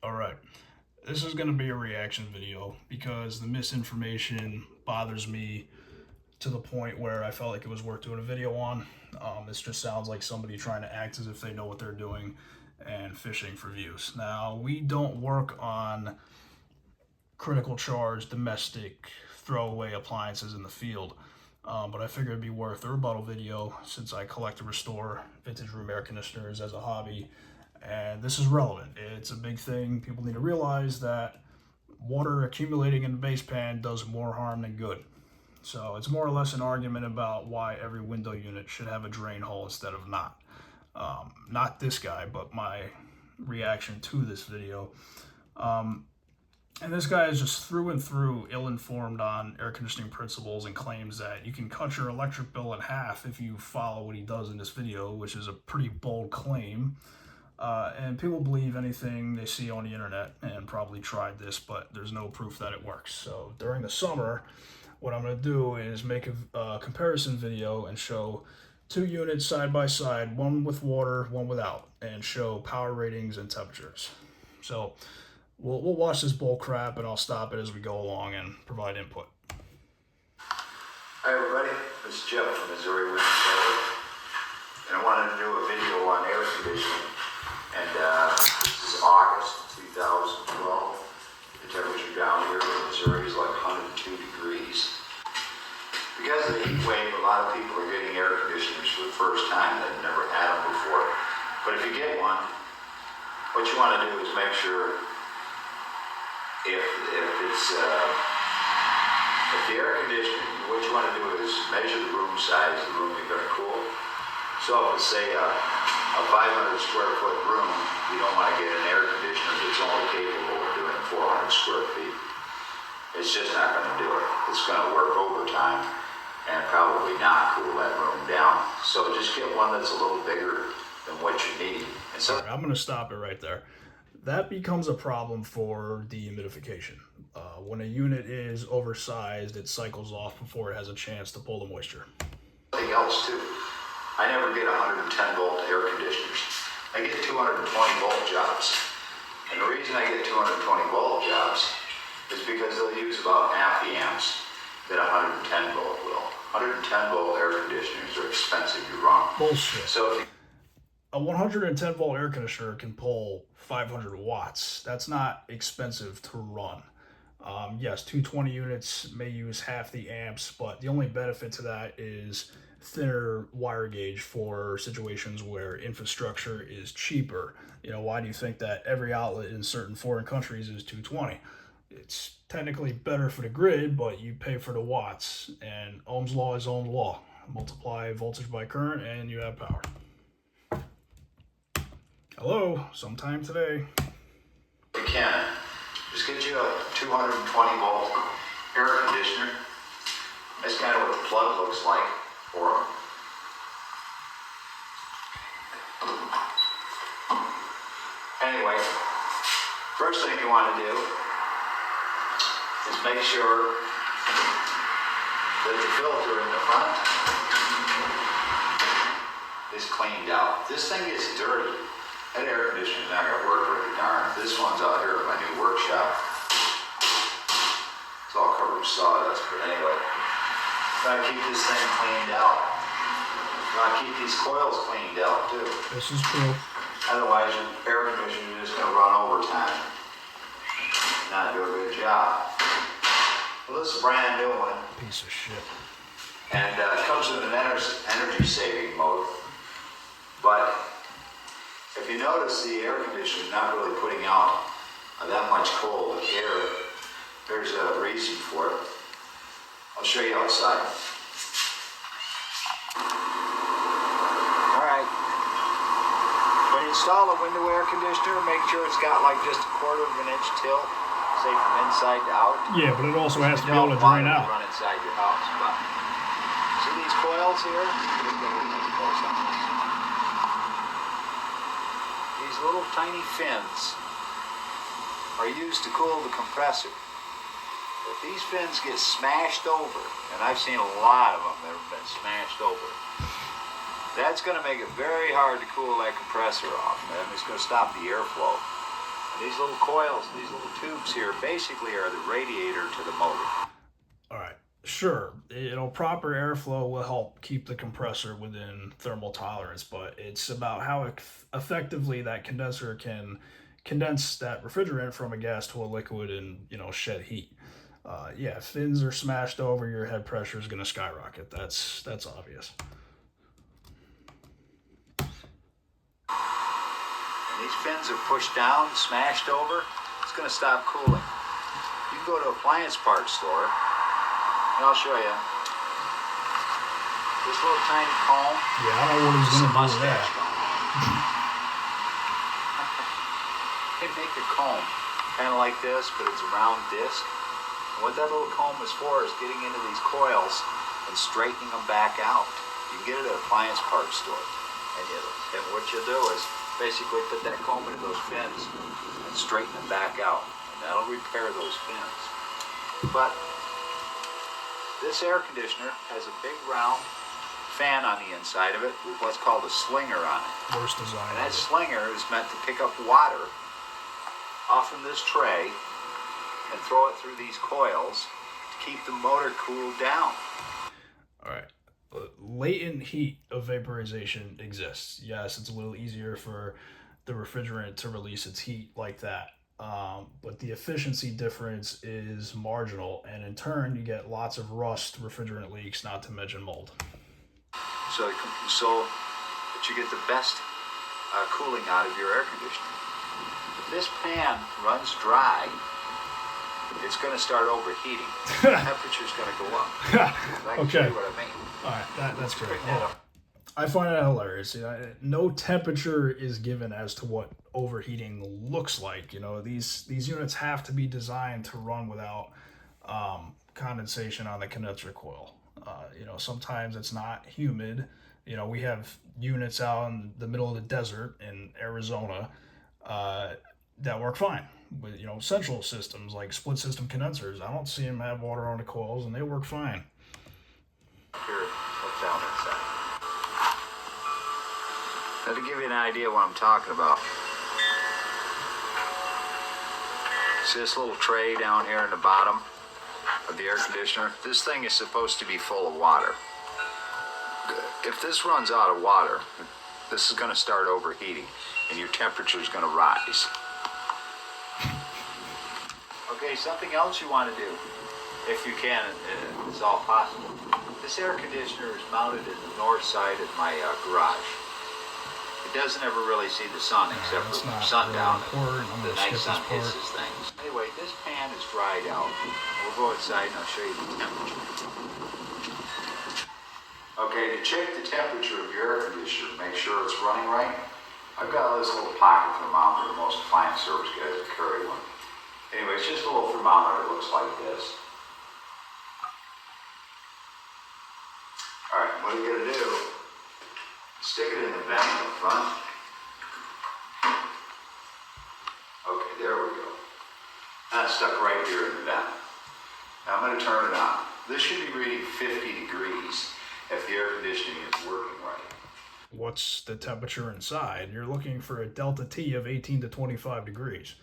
Alright, this is going to be a reaction video because the misinformation bothers me to the point where I felt like it was worth doing a video on. This just sounds like somebody trying to act as if they know what they're doing and fishing for views. Now, we don't work on critical charge, domestic, throwaway appliances in the field. But I figured it'd be worth a rebuttal video since I collect and restore vintage room air conditioners as a hobby. And this is relevant. It's a big thing. People need to realize that water accumulating in the base pan does more harm than good. So it's more or less an argument about why every window unit should have a drain hole instead of not. Not this guy, but my reaction to this video. And this guy is just through and through ill-informed on air conditioning principles and claims that you can cut your electric bill in half if you follow what he does in this video, which is a pretty bold claim. And people believe anything they see on the internet and probably tried this, but there's no proof that it works. So during the summer, what I'm going to do is make a comparison video and show two units side by side, one with water, one without, and show power ratings and temperatures. So we'll watch this bull crap, and I'll stop it as we go along and provide input. Hi everybody, this is Jeff from Missouri, and I wanted to do a video on air conditioning. And this is August 2012. The temperature down here in Missouri is like 102 degrees. Because of the heat wave, a lot of people are getting air conditioners for the first time. They've never had them before. But if you get one, what you want to do is make sure if the air conditioning, what you want to do is measure the room size, the room you're going to cool. So if it's say a 500 square foot room, you don't want to get an air conditioner that's only capable of doing 400 square feet. It's just not going to do it. It's going to work overtime and probably not cool that room down. So just get one that's a little bigger than what you need. And so I'm going to stop it right there. That becomes a problem for dehumidification. When a unit is oversized, it cycles off before it has a chance to pull the moisture. Something else too. I never get 110 volt air conditioners. I get 220 volt jobs. And the reason I get 220 volt jobs is because they'll use about half the amps that 110 volt will. 110 volt air conditioners are expensive, you're wrong. Bullshit. So a 110 volt air conditioner can pull 500 watts. That's not expensive to run. Yes, 220 units may use half the amps, but the only benefit to that is thinner wire gauge for situations where infrastructure is cheaper. You know, why do you think that every outlet in certain foreign countries is 220? It's technically better for the grid, but you pay for the watts, and Ohm's law is Ohm's law. Multiply voltage by current and you have power. Hello, sometime today. you can. Just get you a 220 volt air conditioner. That's kind of what the plug looks like for them. Anyway, first thing you want to do is make sure that the filter in the front is cleaned out. This thing gets dirty. That air conditioner is not going to work really darn. This one's out here in my new workshop. It's all covered with sawdust, but anyway. Gotta keep this thing cleaned out. Gotta keep these coils cleaned out too. This is true. Otherwise, your air conditioner is just going to run overtime. Not do a good job. Well, this is a brand new one. Piece of shit. And it comes with an energy saving mode. But if you notice, the air conditioner is not really putting out that much cold air. There's a reason for it. I'll show you outside. Alright. When you install a window air conditioner, make sure it's got like just a 1/4 inch tilt, say from inside to out. Yeah, but it also has to be able to drain out. Run inside your house. But see these coils here? These little tiny fins are used to cool the compressor. If these fins get smashed over, and I've seen a lot of them that have been smashed over, that's going to make it very hard to cool that compressor off, and it's going to stop the airflow. These little coils, these little tubes here, basically are the radiator to the motor. All right, sure, proper airflow will help keep the compressor within thermal tolerance, but it's about how effectively that condenser can condense that refrigerant from a gas to a liquid and shed heat. Yeah, if fins are smashed over, your head pressure is going to skyrocket. That's obvious. When these fins are pushed down, smashed over, it's going to stop cooling. You can go to an appliance parts store, and I'll show you. This little tiny comb. Yeah, I don't know what he's going to do with that. They make a comb, kind of like this, but it's a round disc. And what that little comb is for is getting into these coils and straightening them back out. You can get it at an appliance parts store. And what you'll do is basically put that comb into those fins and straighten them back out. And that'll repair those fins. But this air conditioner has a big round fan on the inside of it with what's called a slinger on it. Worst design. And that slinger is meant to pick up water off from this tray and throw it through these coils to keep the motor cooled down. All right. Latent heat of vaporization exists. Yes, it's a little easier for the refrigerant to release its heat like that. But the efficiency difference is marginal, and in turn, you get lots of rust, refrigerant leaks, not to mention mold. So that you get the best cooling out of your air conditioner. If this pan runs dry, it's going to start overheating. The temperature's going to go up. I can show you what I mean. All right, that's great. I find that hilarious. No temperature is given as to what overheating looks like. These units have to be designed to run without condensation on the condenser coil. Sometimes it's not humid. We have units out in the middle of the desert in Arizona that work fine with central systems like split system condensers. I don't see them have water on the coils, and they work fine. Here, look down inside. Now, to give you an idea what I'm talking about, see this little tray down here in the bottom of the air conditioner? This thing is supposed to be full of water. If this runs out of water, this is going to start overheating, and your temperature is going to rise. Okay, something else you want to do, if you can, it's all possible. This air conditioner is mounted at the north side of my garage. It doesn't ever really see the sun except for sundown. The night sun hisses things. Anyway, this pan is dried out. We'll go outside and I'll show you the temperature. Okay, to check the temperature of your air conditioner, make sure it's running right. I've got this little pocket thermometer. Most appliance service guys will carry one. Anyway, it's just a little thermometer. It looks like this. All right, what are you going to do? Stick it in the vent in the front. Okay, there we go. That's stuck right here in the vent. Now I'm going to turn it on. This should be reading 50 degrees if the air conditioning is working right. What's the temperature inside? You're looking for a delta T of 18 to 25 degrees.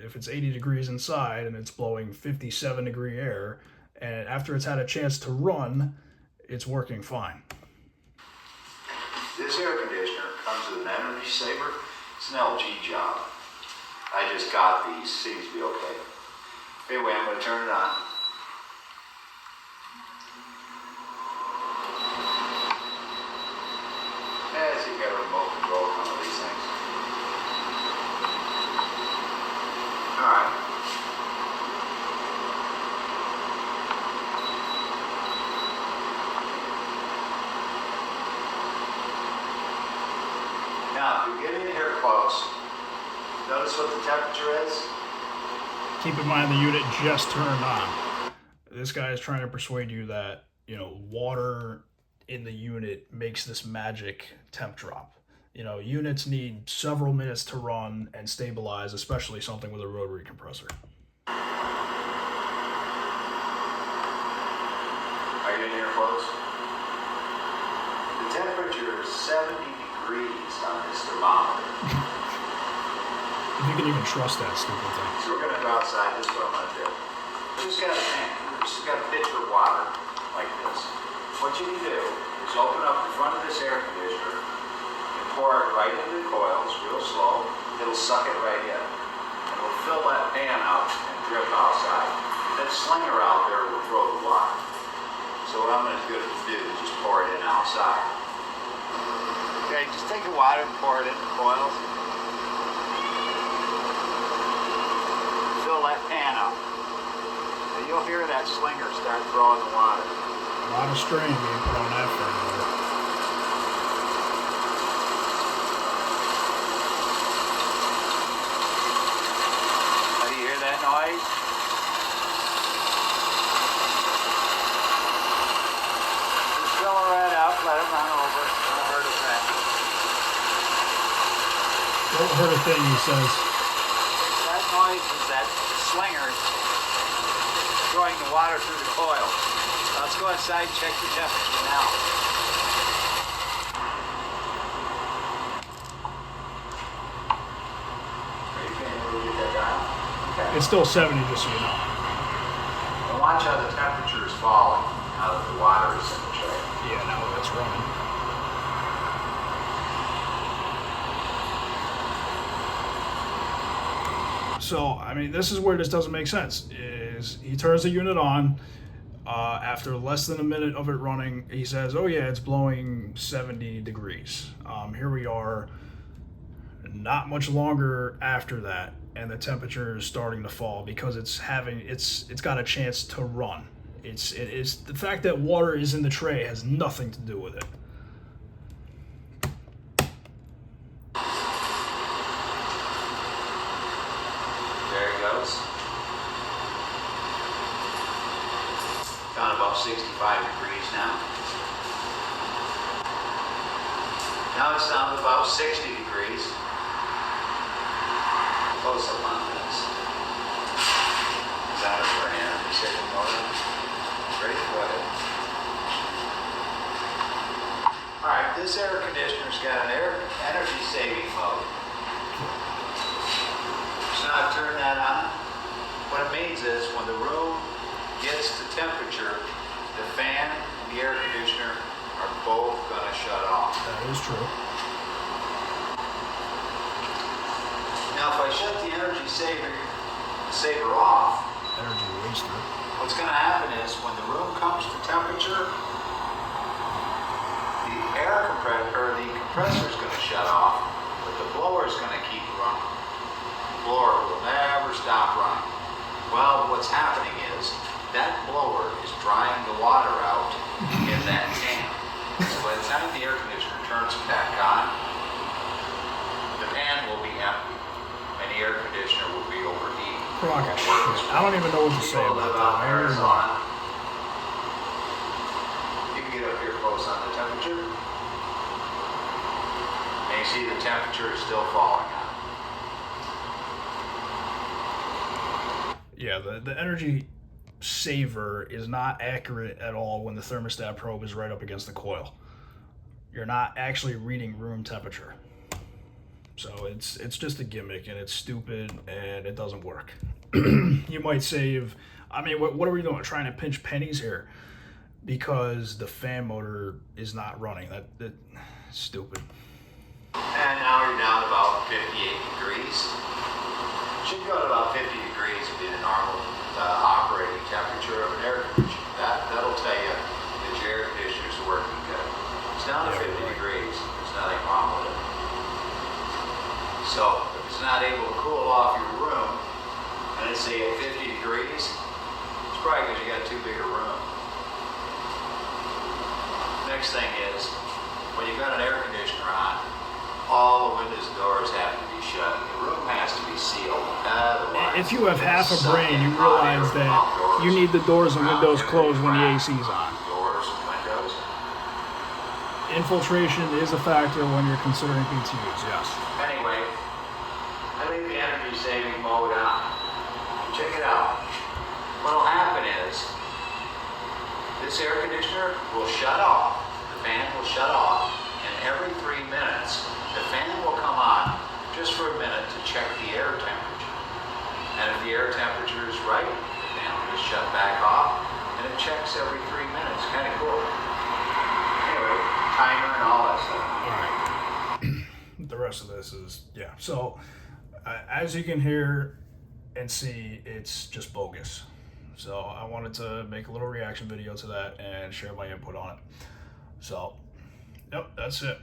If it's 80 degrees inside and it's blowing 57 degree air, and after it's had a chance to run, it's working fine. This air conditioner comes with an energy saver. It's an LG job. I just got these. Seems to be okay. Anyway, I'm going to turn it on. So you got a remote control on one of these things. All right. Now, if you're getting in here close, notice what the temperature is? Keep in mind the unit just turned on. This guy is trying to persuade you that, water in the unit makes this magic temp drop. Units need several minutes to run and stabilize, especially something with a rotary compressor. Are you in here close? The temperature is 70 degrees on this thermometer. If you can even trust that stupid thing. So we're gonna go outside, this is what I'm gonna do. Just got a pitcher of water, like this. What you can do is open up the front of this air conditioner and pour it right into the coils, real slow. It'll suck it right in. And it'll fill that pan out and drip outside. That slinger out there will throw the water. So what I'm gonna do is just pour it in outside. Okay, just take the water and pour it in the coils. Fill that pan up. And you'll hear that slinger start throwing the water. A lot of strain being put on that thermometer. Do you hear that noise? Just fill it right up, let it run over. Don't hurt a thing. Don't hurt a thing, he says. That noise is that slinger throwing the water through the coil. Let's go inside and check the temperature now. Are you able to get that down? Okay. It's still 70, just so you know. And watch how the temperature is falling now that the water is in the tray. Yeah, now that it's running. So, I mean, this is where this doesn't make sense. Is he turns the unit on, after less than a minute of it running, he says, oh yeah, it's blowing 70 degrees. Here we are, not much longer after that, and the temperature is starting to fall because it's got a chance to run. It is the fact that water is in the tray has nothing to do with it. There it goes. Down about 65 degrees now. Now it's down to about 60 degrees. Close up on this. Is that a brand? Second motor. Great, go ahead. Alright, this air conditioner's got an energy saving mode. So now turn that on. What it means is when the room gets to temperature, the fan and the air conditioner are both going to shut off. That is true. Now if I shut the energy saver off, Energy waster. what's going to happen is when the room comes to temperature, the the compressor is going to shut off, but the blower is going to keep running. The blower will never stop running. Well, what's happening is that blower is drying the water out in that pan. So by the time the air conditioner turns back on, the pan will be empty and the air conditioner will be overheating. Rocket shit. I don't even know what to say about that. I really don't. You can get up here close on the temperature. And you see the temperature is still falling out. Yeah, the energy saver is not accurate at all when the thermostat probe is right up against the coil. You're not actually reading room temperature. So it's just a gimmick, and it's stupid, and it doesn't work. You might save, I mean, what are we doing? Trying to pinch pennies here because the fan motor is not running. That's stupid. And now you're down to about 58 degrees. Should go to about 50 degrees would be the normal operating temperature of an air conditioner. That'll tell you that your air conditioner is working good. It's down to 50 degrees. There's nothing wrong with it. So if it's not able to cool off your room, and it's say at 50 degrees, it's probably because you got too big a room. Next thing is, when you've got an air conditioner on, all the windows and doors have to be shut. The room has to be sealed. Otherwise, If you have half a brain, you realize that you need the doors and windows closed when the AC is on. Doors and windows. Infiltration is a factor when you're considering BTUs, yes. Anyway, I leave the energy saving mode on. Check it out. What'll happen is this air conditioner will shut off. The fan will shut off, and every 3 minutes the fan will come on just for a minute to check the air temperature. And if the air temperature is right, the fan will just shut back off, and it checks every 3 minutes. Kind of cool. Anyway, timer and all that stuff. All right. The rest of this is, yeah. So as you can hear and see, it's just bogus. So I wanted to make a little reaction video to that and share my input on it. So, yep, that's it.